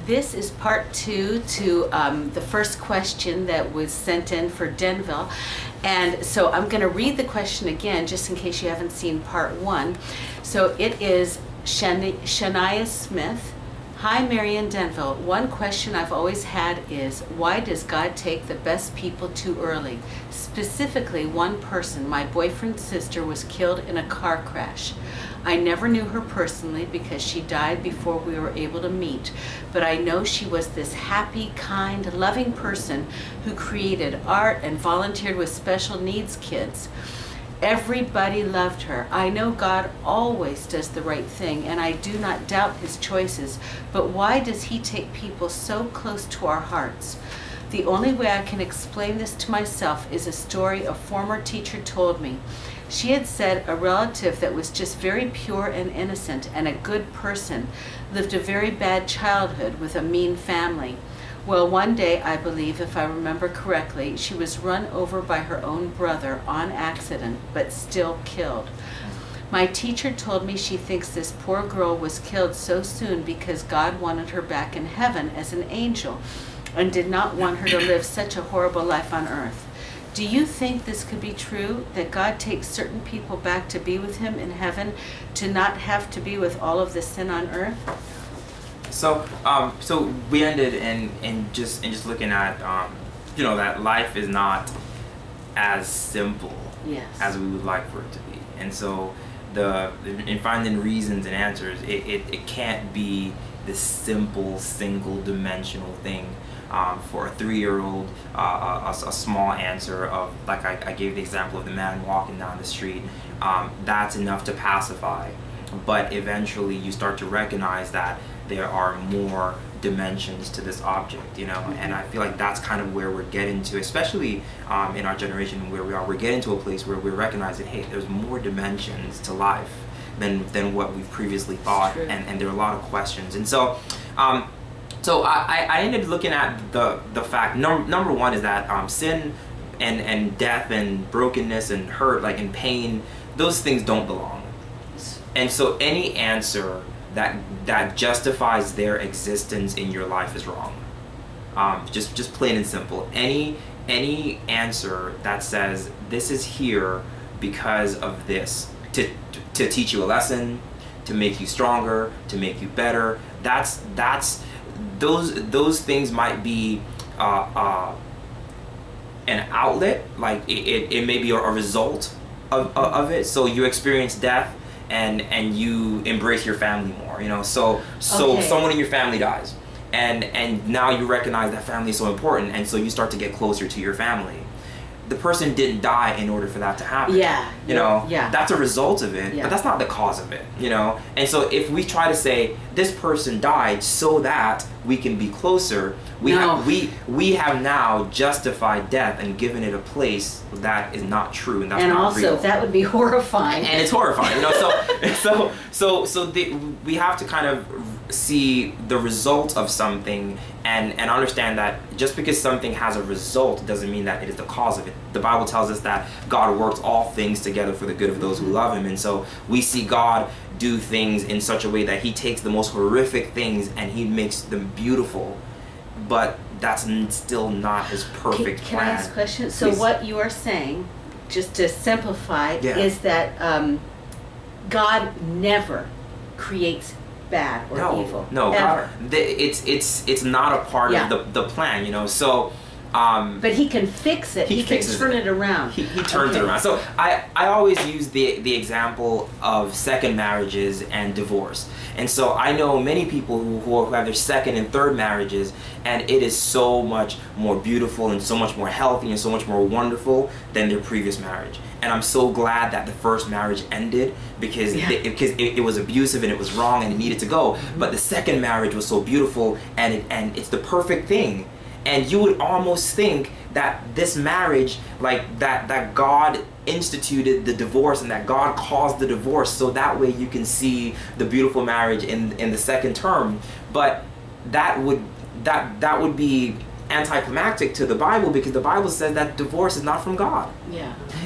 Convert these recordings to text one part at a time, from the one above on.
This is part 2 to the first question that was sent in for Denville. And so I'm going to read the question again just in case you haven't seen part 1. So it is Shania Smith. Hi, Mary and Denville. One question I've always had is, why does God take the best people too early? Specifically, one person, my boyfriend's sister, was killed in a car crash. I never knew her personally because she died before we were able to meet, but I know she was this happy, kind, loving person who created art and volunteered with special needs kids. Everybody loved her. I know God always does the right thing, and I do not doubt his choices, but why does he take people so close to our hearts? The only way I can explain this to myself is a story a former teacher told me. She had said a relative that was just very pure and innocent and a good person lived a very bad childhood with a mean family. Well, one day, I believe, if I remember correctly, she was run over by her own brother on accident, but still killed. My teacher told me she thinks this poor girl was killed so soon because God wanted her back in heaven as an angel and did not want her to live such a horrible life on earth. Do you think this could be true, that God takes certain people back to be with him in heaven to not have to be with all of the sin on earth? So, so we ended in just looking at, you know, that life is not as simple as we would like for it to be, and so in finding reasons and answers, it can't be this simple, single-dimensional thing. For a 3-year-old, a small answer of, like I gave the example of the man walking down the street, that's enough to pacify. But eventually you start to recognize that there are more dimensions to this object, you know, and I feel like that's kind of where we're getting to, especially in our generation where we are. We're getting to a place where we're recognizing, hey, there's more dimensions to life than what we've previously thought, and there are a lot of questions. And so so I ended looking at the fact, number one is that sin and death and brokenness and hurt, like, and pain, those things don't belong. And so any answer that justifies their existence in your life is wrong. Just plain and simple. Any answer that says this is here because of this, to teach you a lesson, to make you stronger, to make you better, those things might be an outlet, like it may be a result of it. So you experience death and you embrace your family more, you know. So someone in your family dies, and now you recognize that family is so important, and so you start to get closer to your family. The person didn't die in order for that to happen. You know, that's a result of it, but that's not the cause of it, you know. And so if we try to say this person died so that we can be closer, we have now justified death and given it a place that is not true, and that's not real. And also that would be horrifying. And it's horrifying, you know. So we have to kind of see the result of something and understand that just because something has a result doesn't mean that it is the cause of it. The Bible tells us that God works all things together for the good of those who love him, and so we see God do things in such a way that he takes the most horrific things and he makes them beautiful, but that's still not his perfect plan. Can I ask a question? So what you are saying, just to simplify, is that God never creates bad or evil. No, ever. It's not a part of the plan, you know. So but he can fix it. He can turn it around. He turns it around. So I always use the example of second marriages and divorce. And so I know many people who have their second and third marriages, and it is so much more beautiful and so much more healthy and so much more wonderful than their previous marriage. And I'm so glad that the first marriage ended because it was abusive and it was wrong and it needed to go. But the second marriage was so beautiful and it's the perfect thing. And you would almost think that this marriage, like that God instituted the divorce and that God caused the divorce so that way you can see the beautiful marriage in the second term. But that would be anticlimactic to the Bible, because the Bible says that divorce is not from God.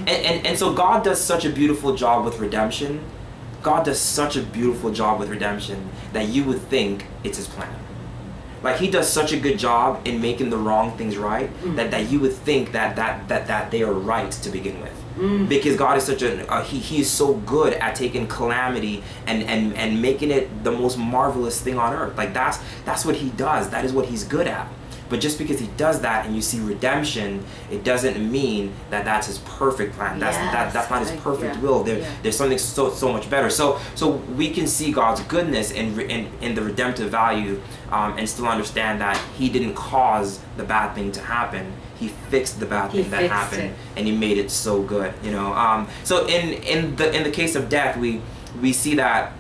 And so God does such a beautiful job with redemption. God does such a beautiful job with redemption that you would think it's his plan. Like, he does such a good job in making the wrong things right, that you would think that they are right to begin with. Because God is such he is so good at taking calamity and making it the most marvelous thing on earth. Like, that's what he does. That is what he's good at. But just because he does that and you see redemption, it doesn't mean that that's his perfect plan. That's not his perfect will. There's something so much better. So we can see God's goodness in the redemptive value, and still understand that he didn't cause the bad thing to happen. He fixed the bad thing that happened, and he made it so good. You know. So in the case of death, we see that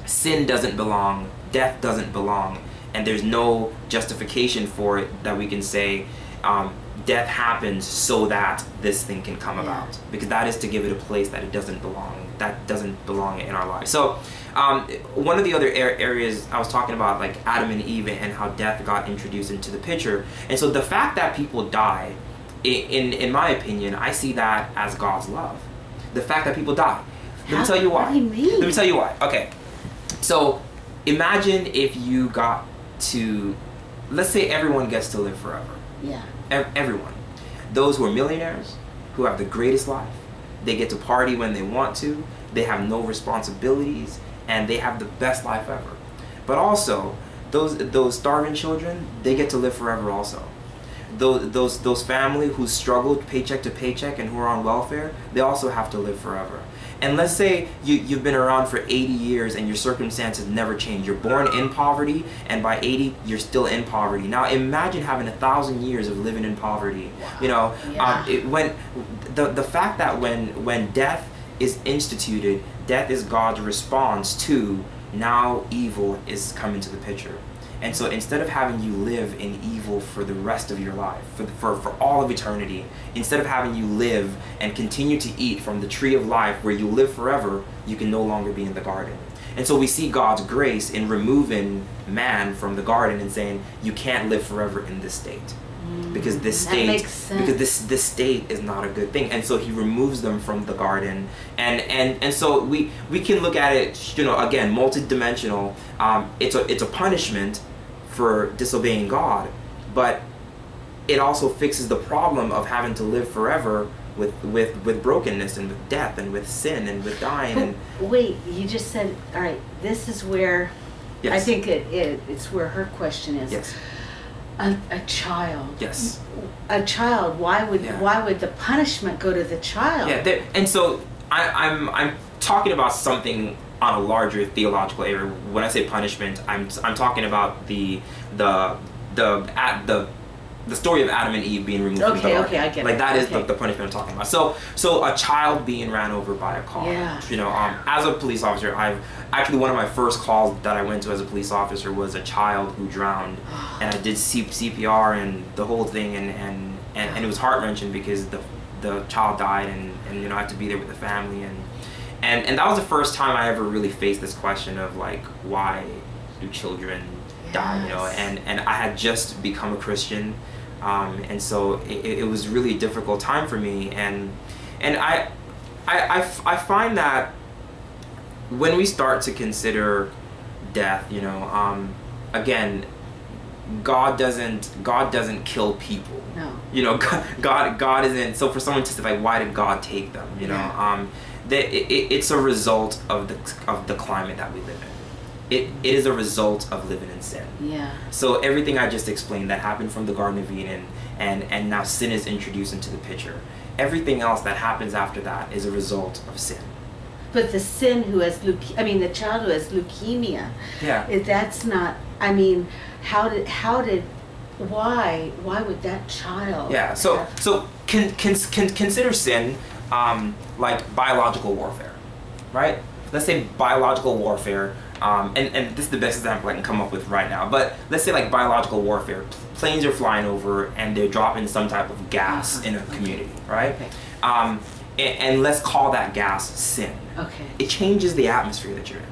sin doesn't belong, death doesn't belong. And there's no justification for it that we can say death happens so that this thing can come about. Because that is to give it a place that it doesn't belong. That doesn't belong in our lives. So one of the other areas I was talking about, like Adam and Eve and how death got introduced into the picture. And so the fact that people die, in my opinion, I see that as God's love. The fact that people die. Let me tell you why. What do you mean? Let me tell you why. Okay. So imagine if you got to, let's say everyone gets to live forever. Yeah. Everyone. Those who are millionaires, who have the greatest life, they get to party when they want to, they have no responsibilities, and they have the best life ever. But also, those starving children, they get to live forever also. Those family who struggled paycheck to paycheck and who are on welfare, they also have to live forever. And let's say you've been around for 80 years and your circumstances never change. You're born in poverty, and by 80, you're still in poverty. Now imagine having 1,000 years of living in poverty. You know, when the fact that when death is instituted, death is God's response to now evil is coming to the picture. And so instead of having you live in evil for the rest of your life, for all of eternity, instead of having you live and continue to eat from the tree of life where you live forever, you can no longer be in the garden. And so we see God's grace in removing man from the garden and saying, you can't live forever in this state. Because this state, this state is not a good thing, and so he removes them from the garden, and so we can look at it, you know, again, multi-dimensional. It's a punishment for disobeying God, but it also fixes the problem of having to live forever with brokenness and with death and with sin and with dying. But and wait, you just said, all right, this is where I think it's where her question is. Yes. A child. Yes. A child. Why would the punishment go to the child? Yeah. And so I'm talking about something on a larger theological area. When I say punishment, I'm talking about the story of Adam and Eve being removed from the garden. Okay, I get it. Like that is the punishment I'm talking about. So a child being ran over by a car. Yeah. You know, as a police officer, one of my first calls that I went to as a police officer was a child who drowned, and I did CPR and the whole thing, and it was heart-wrenching because the child died, and you know, I had to be there with the family, and that was the first time I ever really faced this question of like, why do children die? You know, and I had just become a Christian. And so it was really a difficult time for me, and I find that when we start to consider death, you know, again, God doesn't kill people. No. You know, God isn't. So for someone to say like, why did God take them? You know, it's a result of the climate that we live in. It is a result of living in sin. Yeah. So everything I just explained that happened from the Garden of Eden, and now sin is introduced into the picture. Everything else that happens after that is a result of sin. But the sin who has the child who has leukemia. Yeah. That's not. I mean, why would that child? Yeah. So consider sin like biological warfare, right? Let's say biological warfare. And this is the best example I can come up with right now, but let's say like biological warfare, planes are flying over and they're dropping some type of gas in a community, right? Okay. And let's call that gas sin. Okay. It changes the atmosphere that you're in.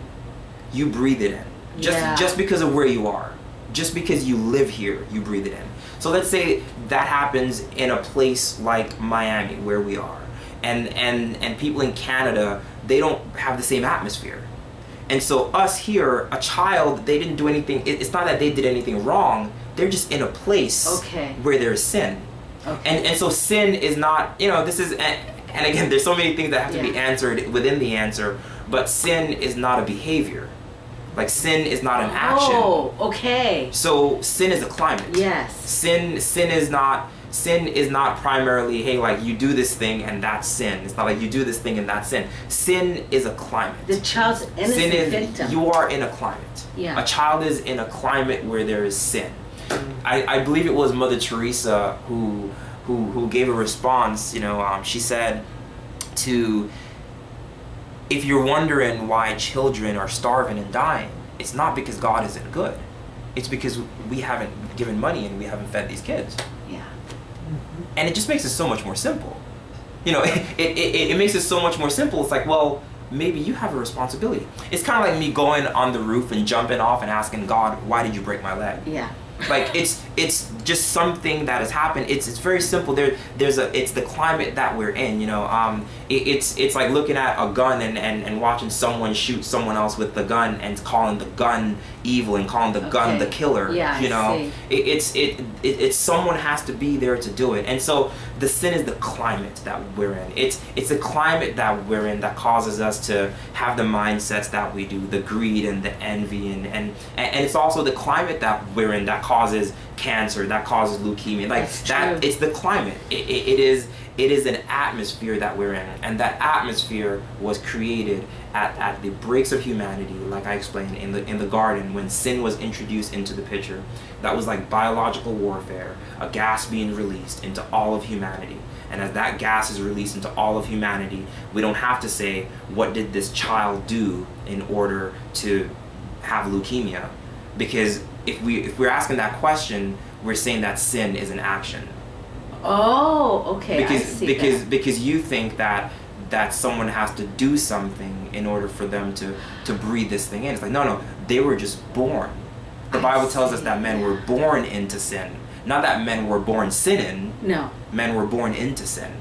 You breathe it in. Just because of where you are. Just because you live here, you breathe it in. So let's say that happens in a place like Miami where we are. And people in Canada, they don't have the same atmosphere. And so us here, a child, they didn't do anything. It's not that they did anything wrong. They're just in a place where there's sin. And so sin is not, this is, and again, there's so many things that have to be answered within the answer, but sin is not a behavior. Like, sin is not an action. Oh, okay. So sin is a climate. Yes. Sin is not primarily, hey, like, you do this thing and that's sin. It's not like you do this thing and that's sin. Sin is a climate. The child's innocent victim. You are in a climate. Yeah. A child is in a climate where there is sin. I believe it was Mother Teresa who gave a response. She said if you're wondering why children are starving and dying, it's not because God isn't good. It's because we haven't given money and we haven't fed these kids. Yeah. And it just makes it so much more simple. It makes it so much more simple. It's like, well, maybe you have a responsibility. It's kind of like me going on the roof and jumping off and asking God, why did you break my leg? Yeah. Like, it's just something that has happened. It's very simple. It's the climate that we're in. It's like looking at a gun and watching someone shoot someone else with the gun and calling the gun evil and calling the gun the killer. Yeah, It's someone has to be there to do it. And so the sin is the climate that we're in. It's the climate that we're in that causes us to have the mindsets that we do, the greed and the envy, and it's also the climate that we're in that causes cancer, that causes leukemia. Like, that, it's the climate. It is an atmosphere that we're in, and that atmosphere was created at the breaks of humanity, like I explained in the garden, when sin was introduced into the picture. That was like biological warfare, a gas being released into all of humanity. And as that gas is released into all of humanity, we don't have to say, what did this child do in order to have leukemia? Because if we're asking that question, we're saying that sin is an action. Oh, okay. Because you think that someone has to do something in order for them to breathe this thing in. It's like, no, they were just born. The Bible tells us that men were born into sin. Not that men were born sinning. No. Men were born into sin.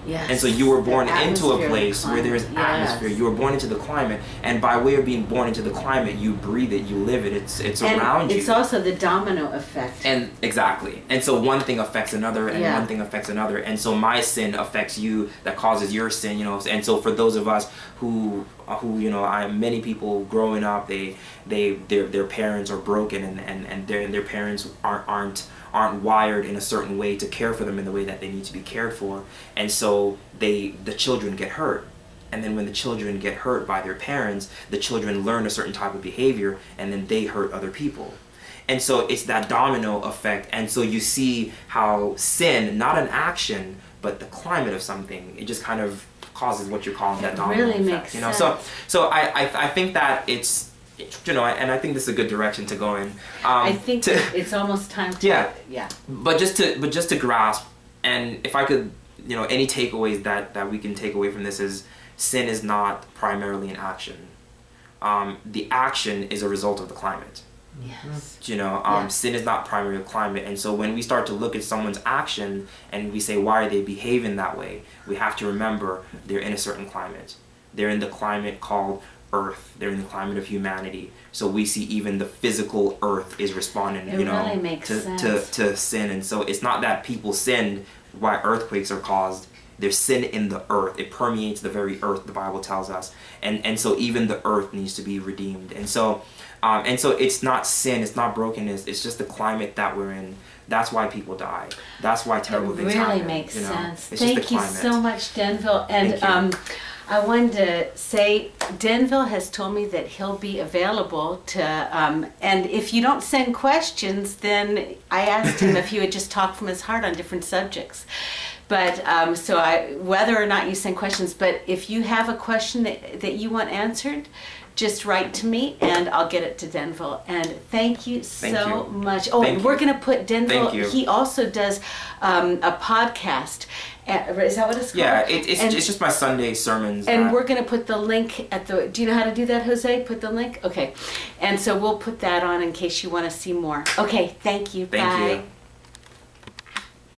Yes. And so you were born into a place where there is atmosphere. You were born into the climate, and by way of being born into the climate, you breathe it, you live it. It's around you. It's also the domino effect. And exactly. And so one thing affects another, and one thing affects another. And so my sin affects you, that causes your sin. And so for those of us who many people growing up, their parents are broken, and their parents aren't wired in a certain way to care for them in the way that they need to be cared for, and so the children get hurt. And then when the children get hurt by their parents, the children learn a certain type of behavior, and then they hurt other people. And so it's that domino effect. And so you see how sin, not an action, but the climate of something, it just kind of causes what you're calling that domino effect. Makes sense. So I think that it's, and I think this is a good direction to go in. I think it's almost time to But just to grasp, and if I could, any takeaways that we can take away from this is, sin is not primarily an action. The action is a result of the climate. Yes. Sin is not primarily a climate, and so when we start to look at someone's action and we say, why are they behaving that way? We have to remember they're in a certain climate. They're in the climate called Earth. They're in the climate of humanity. So we see even the physical Earth is responding, to sin. And so it's not that people sinned why earthquakes are caused. There's sin in the earth. It permeates the very earth, the Bible tells us. And so even the earth needs to be redeemed. And so it's not sin, it's not brokenness, it's just the climate that we're in. That's why people die. That's why terrible things happen. It really makes sense. It's Thank you so much, Denville. And I wanted to say, Denville has told me that he'll be available to, and if you don't send questions, then I asked him if he would just talk from his heart on different subjects. But whether or not you send questions, but if you have a question that you want answered, just write to me and I'll get it to Denville. And thank you so much. Oh, and we're going to put Denville, he also does a podcast. Is that what it's called? Yeah, it's just my Sunday sermons. And we're going to put the link at the, do you know how to do that, Jose? Put the link? Okay. And so we'll put that on in case you want to see more. Okay, thank you. Bye. Thank you.